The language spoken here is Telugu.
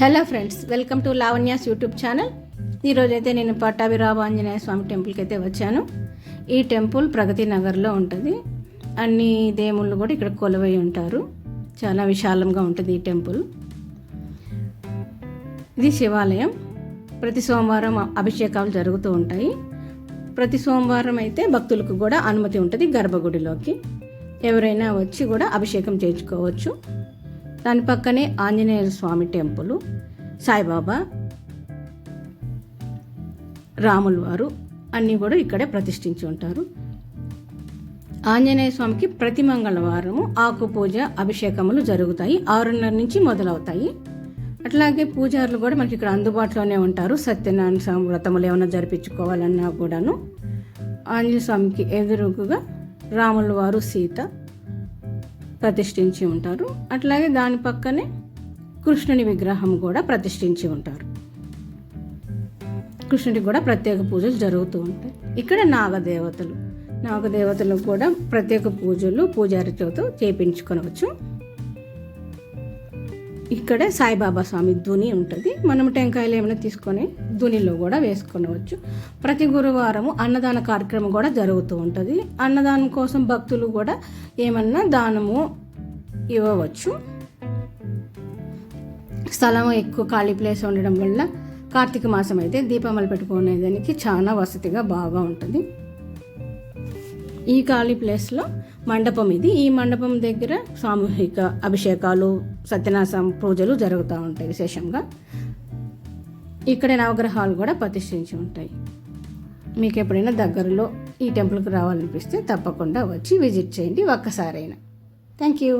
Hello friends, welcome to Lavanya's YouTube channel. ఈరోజైతే నేను పట్టాభిరామ ఆంజనేయ స్వామి టెంపుల్కి అయితే వచ్చాను. ఈ టెంపుల్ ప్రగతి నగర్లో ఉంటుంది. అన్ని దేవుళ్ళు కూడా ఇక్కడ కొలువై ఉంటారు. చాలా విశాలంగా ఉంటుంది ఈ టెంపుల్. ఇది శివాలయం. ప్రతి సోమవారం అభిషేకాలు జరుగుతూ ఉంటాయి. ప్రతి సోమవారం అయితే భక్తులకు కూడా అనుమతి ఉంటుంది గర్భగుడిలోకి. ఎవరైనా వచ్చి కూడా అభిషేకం చేయించుకోవచ్చు. దాని పక్కనే ఆంజనేయ స్వామి టెంపుల్, సాయిబాబా, రాముల వారు అన్నీ కూడా ఇక్కడే ప్రతిష్ఠించి ఉంటారు. ఆంజనేయ స్వామికి ప్రతి మంగళవారము ఆకు పూజ అభిషేకములు జరుగుతాయి. 6:30 నుంచి మొదలవుతాయి. అట్లాగే పూజారులు కూడా మనకి ఇక్కడ అందుబాటులోనే ఉంటారు. సత్యనారాయణ స్వామి వ్రతములు ఏమైనా జరిపించుకోవాలన్నా కూడాను ఆంజనేయ స్వామికి ఎదురుగా రాముల వారు, సీత ప్రతిష్ఠించి ఉంటారు. అట్లాగే దాని పక్కనే కృష్ణుని విగ్రహం కూడా ప్రతిష్ఠించి ఉంటారు. కృష్ణుడికి కూడా ప్రత్యేక పూజలు జరుగుతూ ఉంటాయి. ఇక్కడ నాగదేవతలకు కూడా ప్రత్యేక పూజలు పూజారితో చేయించుకోవచ్చు. ఇక్కడే సాయిబాబా స్వామి ధుని ఉంటుంది. మనం టెంకాయలు ఏమైనా తీసుకొని ధునిలో కూడా వేసుకొనవచ్చు. ప్రతి గురువారము అన్నదాన కార్యక్రమం కూడా జరుగుతూ ఉంటుంది. అన్నదానం కోసం భక్తులు కూడా ఏమన్నా దానము ఇవ్వవచ్చు. స్థలం ఎక్కువ ఖాళీ ప్లేస్ ఉండడం వల్ల కార్తీక మాసం అయితే దీపావళి పెట్టుకునేదానికి చాలా వసతిగా బాగా ఉంటుంది. ఈ ఖాళీ ప్లేస్లో మండపం ఇది. ఈ మండపం దగ్గర సామూహిక అభిషేకాలు, సత్యనారాయణ పూజలు జరుగుతూ ఉంటాయి విశేషంగా. ఇక్కడ నవగ్రహాలు కూడా ప్రతిష్ఠించి ఉంటాయి. మీకు ఎప్పుడైనా దగ్గరలో ఈ టెంపుల్కి రావాలనిపిస్తే తప్పకుండా వచ్చి విజిట్ చేయండి ఒక్కసారైనా. Thank you.